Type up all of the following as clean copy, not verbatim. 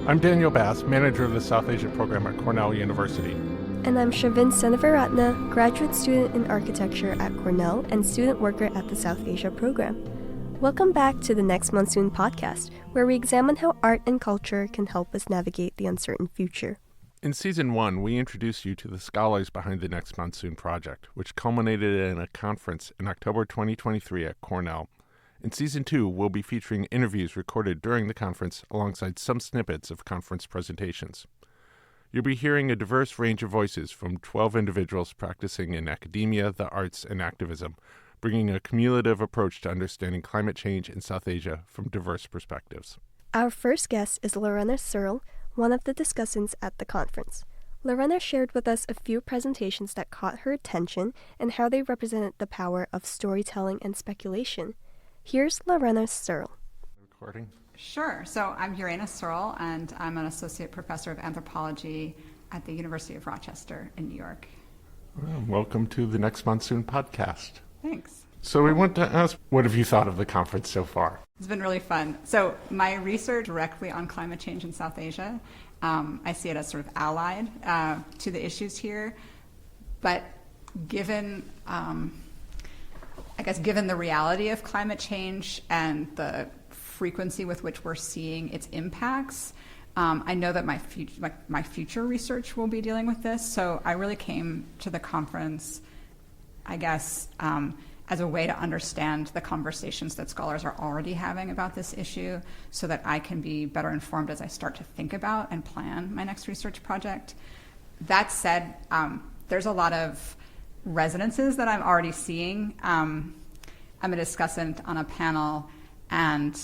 I'm Daniel Bass, manager of the South Asia program at Cornell University. And I'm Shavin Senavaratna, graduate student in architecture at Cornell and student worker at the South Asia program. Welcome back to the Next Monsoon podcast, where we examine how art and culture can help us navigate the uncertain future. In Season 1, we introduced you to the scholars behind the Next Monsoon project, which culminated in a conference in October 2023 at Cornell. In Season 2, we'll be featuring interviews recorded during the conference alongside some snippets of conference presentations. You'll be hearing a diverse range of voices from 12 individuals practicing in academia, the arts, and activism, bringing a cumulative approach to understanding climate change in South Asia from diverse perspectives. Our first guest is Llerena Searle, one of the discussants at the conference. Llerena shared with us a few presentations that caught her attention and how they represented the power of storytelling and speculation. Here's Llerena Searle. Recording. Sure. So I'm Llerena Searle, and I'm an associate professor of anthropology at the University of Rochester in New York. Well, welcome to the Next Monsoon podcast. Thanks. So we want to ask, what have you thought of the conference so far? It's been really fun. So my research directly on climate change in South Asia, I see it as sort of allied to the issues here. But given, given the reality of climate change and the frequency with which we're seeing its impacts, I know that my future research will be dealing with this. So I really came to the conference, as a way to understand the conversations that scholars are already having about this issue so that I can be better informed as I start to think about and plan my next research project. That said, there's a lot of resonances that I'm already seeing. I'm a discussant on a panel, and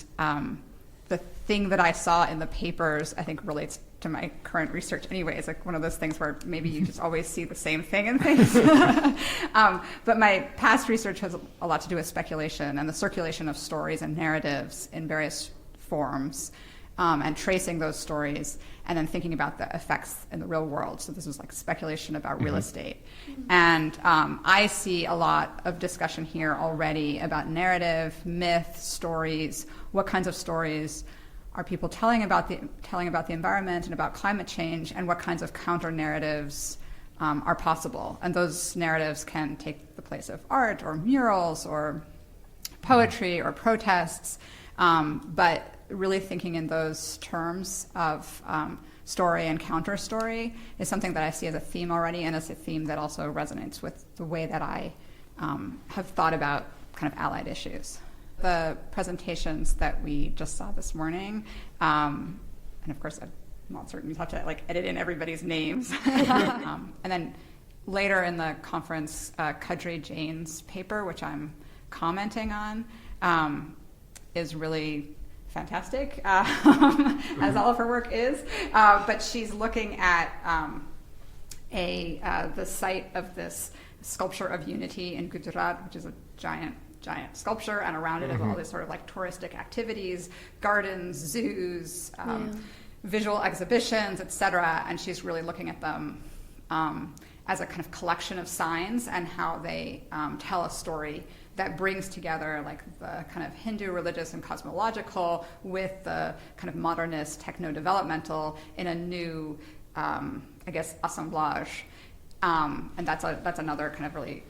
the thing that I saw in the papers, I think, relates to my current research anyway. It's like one of those things where maybe you just always see the same thing in things. But my past research has a lot to do with speculation and the circulation of stories and narratives in various forms, and tracing those stories and then thinking about the effects in the real world. So this was like speculation about real estate. And I see a lot of discussion here already about narrative, myth, stories. What kinds of stories are people telling about the environment and about climate change, and what kinds of counter narratives are possible? And those narratives can take the place of art or murals or poetry or protests, but really thinking in those terms of story and counter story is something that I see as a theme already, and as a theme that also resonates with the way that I have thought about kind of allied issues. The presentations that we just saw this morning, and of course I'm not certain, you have to edit in everybody's names. And then later in the conference, Kajri Jain's paper, which I'm commenting on, is really fantastic, as all of her work is. But she's looking at the site of this sculpture of unity in Gujarat, which is a giant sculpture, and around it are all these sort of touristic activities, gardens, zoos, visual exhibitions, etc. And she's really looking at them as a kind of collection of signs and how they tell a story that brings together the kind of Hindu religious and cosmological with the kind of modernist techno-developmental in a new, assemblage. And that's another kind of really,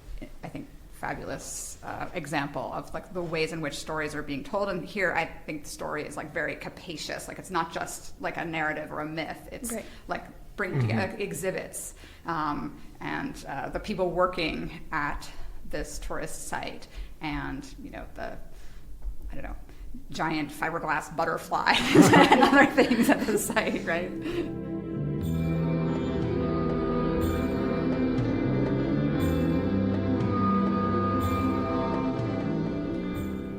I think, fabulous example of the ways in which stories are being told. And here I think the story is very capacious. It's not just a narrative or a myth. It's bringing together exhibits and the people working at this tourist site, and the giant fiberglass butterflies and other things at the site, right?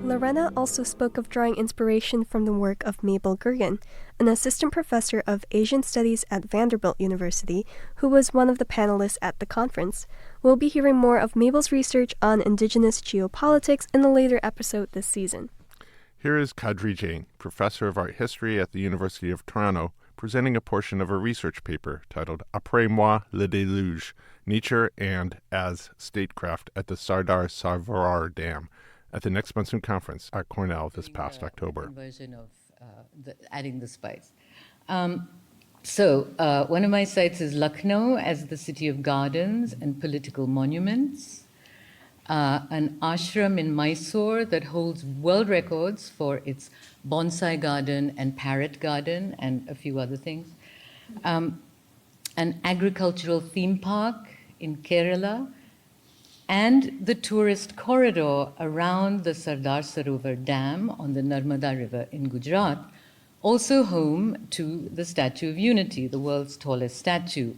Llerena also spoke of drawing inspiration from the work of Mabel Gergen, an assistant professor of Asian Studies at Vanderbilt University, who was one of the panelists at the conference. We'll be hearing more of Mabel's research on indigenous geopolitics in a later episode this season. Here is Kajri Jain, professor of art history at the University of Toronto, presenting a portion of a research paper titled Apres Moi le Deluge, Nature and as Statecraft at the Sardar Savorar Dam, at the Next Monsoon Conference at Cornell this past October. Version of adding the spice. One of my sites is Lucknow as the city of gardens and political monuments. An ashram in Mysore that holds world records for its bonsai garden and parrot garden and a few other things. An agricultural theme park in Kerala, and the tourist corridor around the Sardar Savorar Dam on the Narmada River in Gujarat, also home to the Statue of Unity, the world's tallest statue,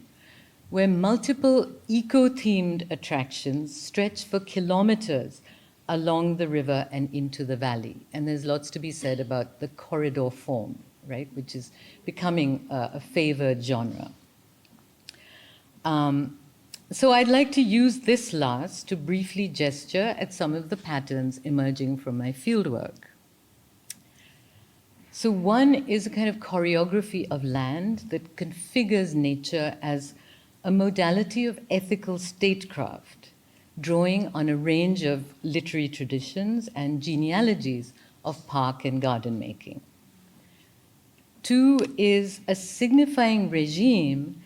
where multiple eco-themed attractions stretch for kilometers along the river and into the valley. And there's lots to be said about the corridor form, right, which is becoming a favored genre. So I'd like to use this last to briefly gesture at some of the patterns emerging from my fieldwork. So one is a kind of choreography of land that configures nature as a modality of ethical statecraft, drawing on a range of literary traditions and genealogies of park and garden making. Two is a signifying regime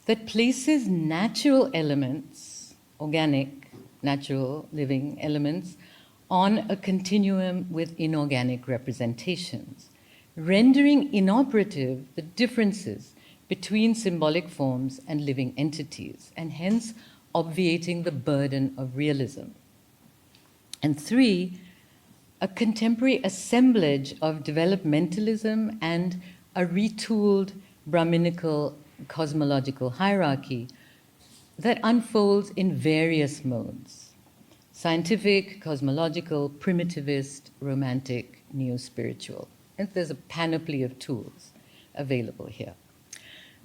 that places natural elements, organic, natural, living elements, on a continuum with inorganic representations, rendering inoperative the differences between symbolic forms and living entities, and hence obviating the burden of realism. And three, a contemporary assemblage of developmentalism and a retooled Brahminical cosmological hierarchy that unfolds in various modes: scientific, cosmological, primitivist, romantic, neo-spiritual. And there's a panoply of tools available here.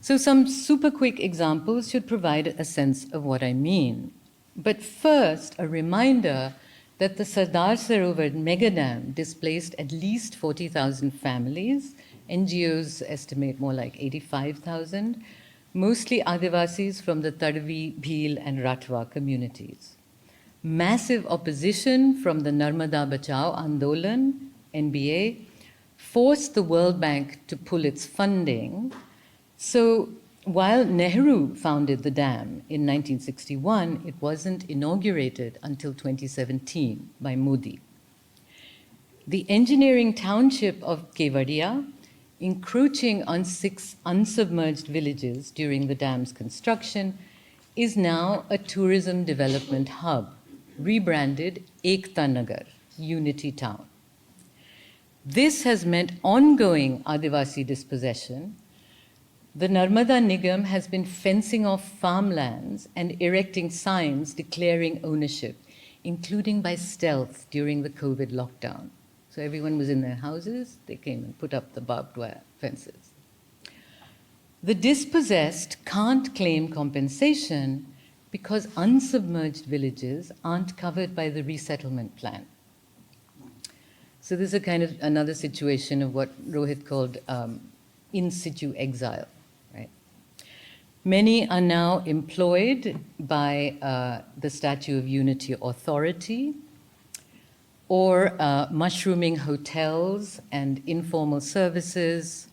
So some super quick examples should provide a sense of what I mean. But first, a reminder that the Sardar Sarovar megadam displaced at least 40,000 families. NGOs estimate more like 85,000, mostly Adivasis from the Tadvi, Bhil, and Ratwa communities. Massive opposition from the Narmada Bachao Andolan, NBA, forced the World Bank to pull its funding. So while Nehru founded the dam in 1961, it wasn't inaugurated until 2017 by Modi. The engineering township of Kevadia, encroaching on 6 unsubmerged villages during the dam's construction, is now a tourism development hub, rebranded Ekta Nagar, Unity Town. This has meant ongoing Adivasi dispossession. The Narmada Nigam has been fencing off farmlands and erecting signs declaring ownership, including by stealth during the COVID lockdown. So everyone was in their houses, they came and put up the barbed wire fences. The dispossessed can't claim compensation because unsubmerged villages aren't covered by the resettlement plan. So this is a kind of another situation of what Rohit called in situ exile, right? Many are now employed by the Statue of Unity Authority, or mushrooming hotels and informal services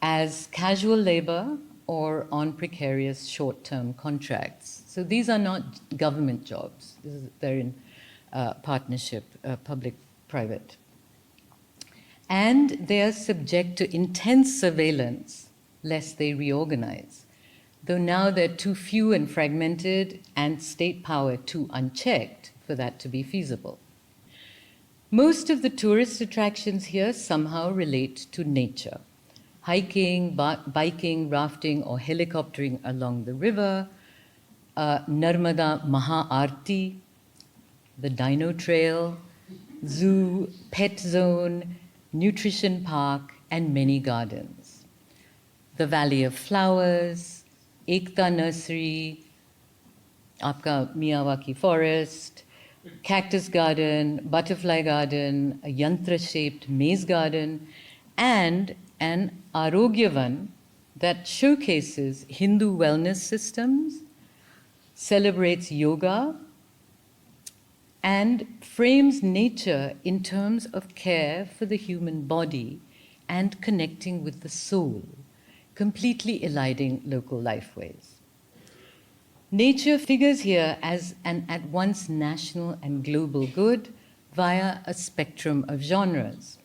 as casual labor or on precarious short-term contracts. So these are not government jobs. They're in partnership, public-private. And they are subject to intense surveillance lest they reorganize, though now they're too few and fragmented and state power too unchecked for that to be feasible. Most of the tourist attractions here somehow relate to nature. Hiking, biking, rafting, or helicoptering along the river, Narmada Maha Aarti, the Dino Trail, zoo, pet zone, nutrition park, and many gardens. The Valley of Flowers, Ekta Nursery, Aapka Miyawaki Forest, Cactus Garden, Butterfly Garden, a yantra-shaped maze garden, and an Arogyavan that showcases Hindu wellness systems, celebrates yoga, and frames nature in terms of care for the human body and connecting with the soul, completely eliding local lifeways. Nature figures here as an at once national and global good via a spectrum of genres: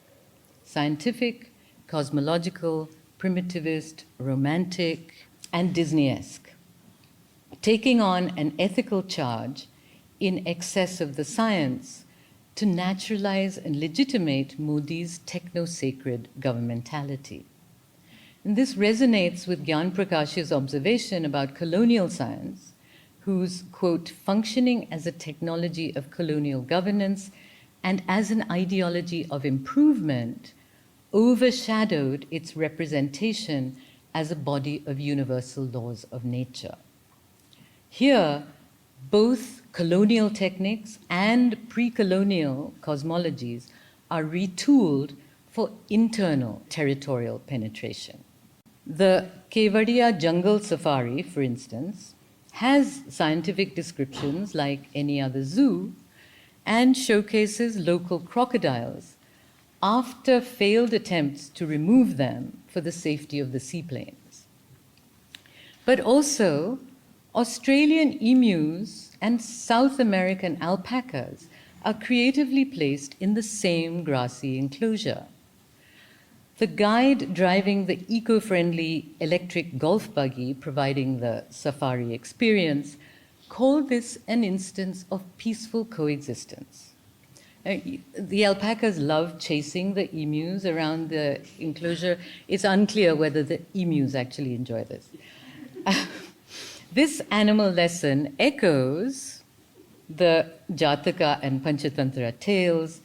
scientific, cosmological, primitivist, romantic, and Disney-esque, taking on an ethical charge in excess of the science to naturalize and legitimate Modi's techno-sacred governmentality. And this resonates with Gyan Prakash's observation about colonial science, whose, quote, functioning as a technology of colonial governance and as an ideology of improvement overshadowed its representation as a body of universal laws of nature. Here, both colonial techniques and pre-colonial cosmologies are retooled for internal territorial penetration. The Kevadia jungle safari, for instance, has scientific descriptions like any other zoo and showcases local crocodiles after failed attempts to remove them for the safety of the seaplanes. But also, Australian emus and South American alpacas are creatively placed in the same grassy enclosure. The guide driving the eco-friendly electric golf buggy providing the safari experience called this an instance of peaceful coexistence. The alpacas love chasing the emus around the enclosure. It's unclear whether the emus actually enjoy this. This animal lesson echoes the Jataka and Panchatantra tales,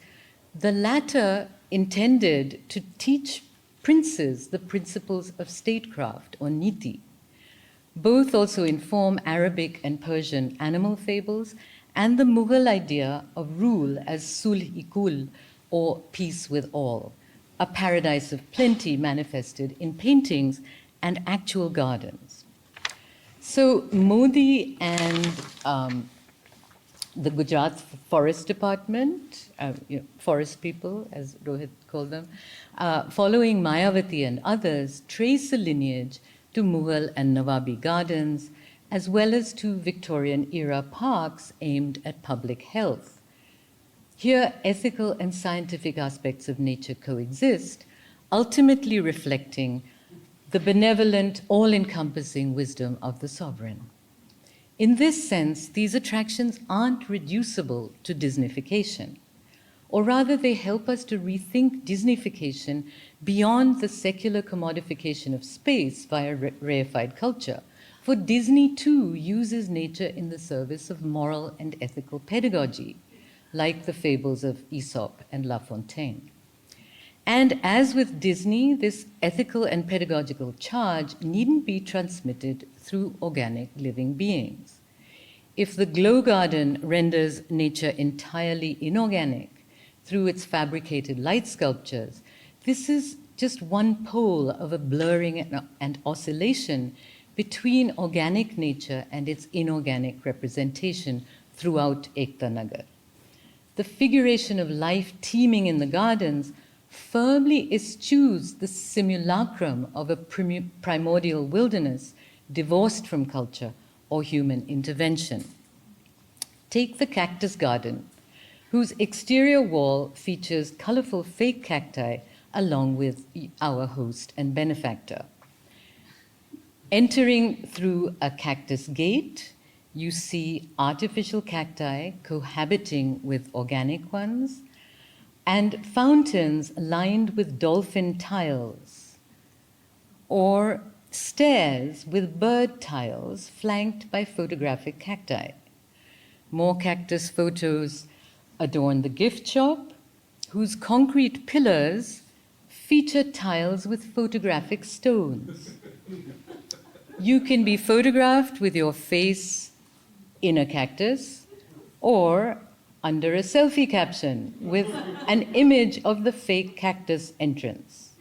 the latter intended to teach princes the principles of statecraft or niti. Both also inform Arabic and Persian animal fables and the Mughal idea of rule as sulh-i-kul, or peace with all, a paradise of plenty manifested in paintings and actual gardens. So Modi and the Gujarat Forest Department, forest people, as Rohit called them, following Mayawati and others, trace a lineage to Mughal and Nawabi gardens, as well as to Victorian-era parks aimed at public health. Here, ethical and scientific aspects of nature coexist, ultimately reflecting the benevolent, all-encompassing wisdom of the sovereign. In this sense, these attractions aren't reducible to Disneyfication, or rather they help us to rethink Disneyfication beyond the secular commodification of space via reified culture. For Disney too uses nature in the service of moral and ethical pedagogy, like the fables of Aesop and La Fontaine. And as with Disney, this ethical and pedagogical charge needn't be transmitted through organic living beings. If the Glow Garden renders nature entirely inorganic through its fabricated light sculptures, this is just one pole of a blurring and oscillation between organic nature and its inorganic representation throughout Ekta Nagar. The figuration of life teeming in the gardens firmly eschews the simulacrum of a primordial wilderness divorced from culture or human intervention. Take the cactus garden, whose exterior wall features colorful fake cacti along with our host and benefactor. Entering through a cactus gate, you see artificial cacti cohabiting with organic ones, and fountains lined with dolphin tiles, or stairs with bird tiles flanked by photographic cacti. More cactus photos adorn the gift shop, whose concrete pillars feature tiles with photographic stones. You can be photographed with your face in a cactus or under a selfie caption with an image of the fake cactus entrance.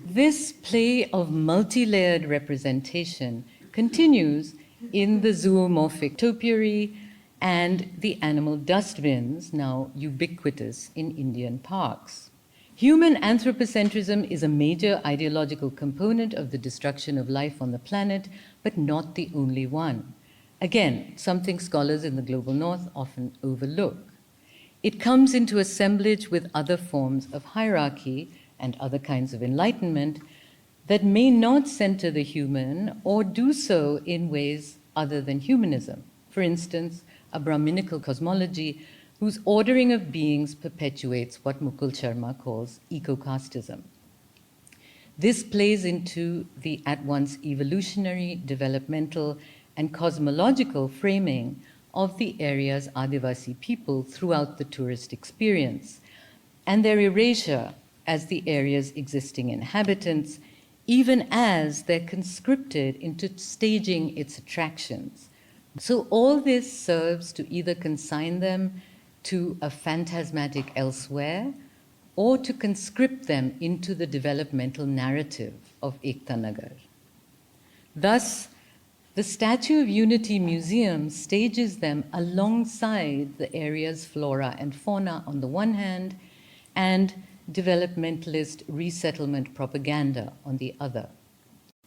This play of multi-layered representation continues in the zoomorphic topiary and the animal dustbins, now ubiquitous in Indian parks. Human anthropocentrism is a major ideological component of the destruction of life on the planet, but not the only one. Again, something scholars in the global north often overlook. It comes into assemblage with other forms of hierarchy and other kinds of enlightenment that may not center the human or do so in ways other than humanism. For instance, a Brahminical cosmology whose ordering of beings perpetuates what Mukul Sharma calls eco-casteism. This plays into the at once evolutionary, developmental, and cosmological framing of the area's Adivasi people throughout the tourist experience, and their erasure as the area's existing inhabitants, even as they're conscripted into staging its attractions. So all this serves to either consign them to a phantasmatic elsewhere or to conscript them into the developmental narrative of Ekta Nagar. Thus, the Statue of Unity Museum stages them alongside the area's flora and fauna on the one hand and developmentalist resettlement propaganda on the other.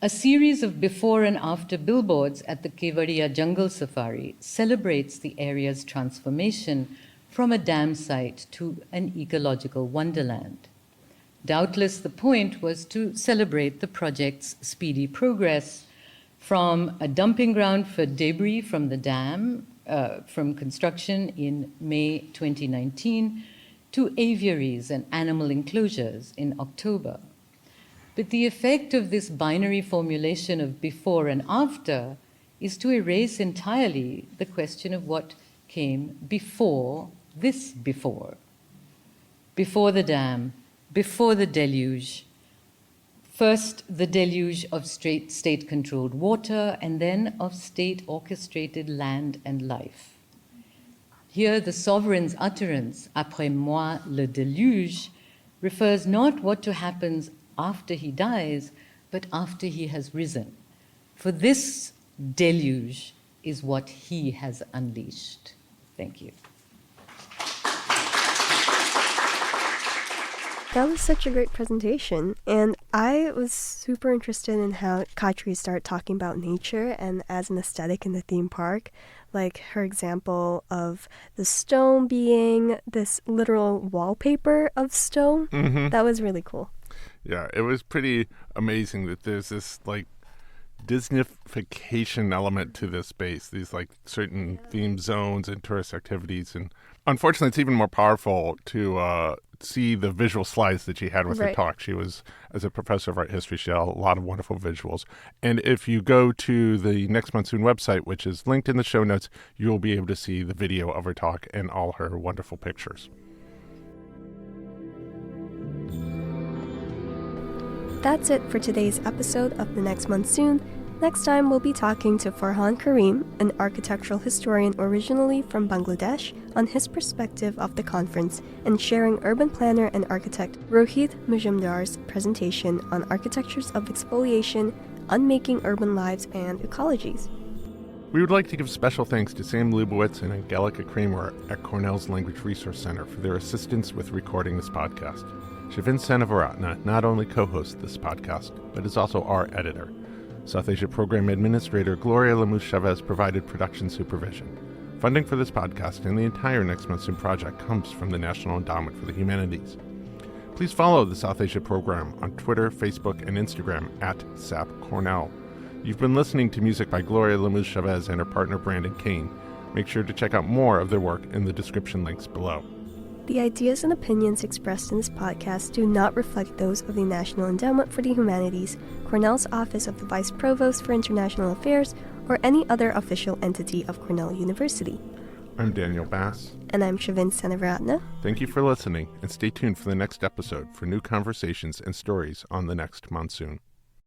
A series of before and after billboards at the Kevadia Jungle Safari celebrates the area's transformation from a dam site to an ecological wonderland. Doubtless the point was to celebrate the project's speedy progress from a dumping ground for debris from the dam, from construction in May 2019, to aviaries and animal enclosures in October. But the effect of this binary formulation of before and after is to erase entirely the question of what came before this before. Before the dam, before the deluge. First, the deluge of state-controlled water, and then of state-orchestrated land and life. Here, the sovereign's utterance, Apres Moi le Deluge, refers not what to happens after he dies, but after he has risen. For this deluge is what he has unleashed. Thank you. That was such a great presentation, and I was super interested in how Kajri started talking about nature and as an aesthetic in the theme park, like her example of the stone being this literal wallpaper of stone. Mm-hmm. That was really cool. Yeah, it was pretty amazing that there's this like Disneyfication element to this space, these like certain theme zones and tourist activities. And unfortunately, it's even more powerful to see the visual slides that she had with her talk. She was, as a professor of art history, she had a lot of wonderful visuals. And if you go to the Next Monsoon website, which is linked in the show notes, you'll be able to see the video of her talk and all her wonderful pictures. That's it for today's episode of The Next Monsoon. Next time, we'll be talking to Farhan Karim, an architectural historian originally from Bangladesh, on his perspective of the conference and sharing urban planner and architect Rohit Mujumdar's presentation on architectures of exfoliation, unmaking urban lives and ecologies. We would like to give special thanks to Sam Lubowitz and Angelica Kramer at Cornell's Language Resource Center for their assistance with recording this podcast. Shavin Senavaratna not only co-hosts this podcast, but is also our editor. South Asia Program Administrator Gloria Lemus-Chavez provided production supervision. Funding for this podcast and the entire Next Monsoon project comes from the National Endowment for the Humanities. Please follow the South Asia Program on Twitter, Facebook, and Instagram at SAP Cornell. You've been listening to music by Gloria Lemus-Chavez and her partner Brandon Kane. Make sure to check out more of their work in the description links below. The ideas and opinions expressed in this podcast do not reflect those of the National Endowment for the Humanities, Cornell's Office of the Vice Provost for International Affairs, or any other official entity of Cornell University. I'm Daniel Bass. And I'm Shavin Senavaratna. Thank you for listening, and stay tuned for the next episode for new conversations and stories on the Next Monsoon.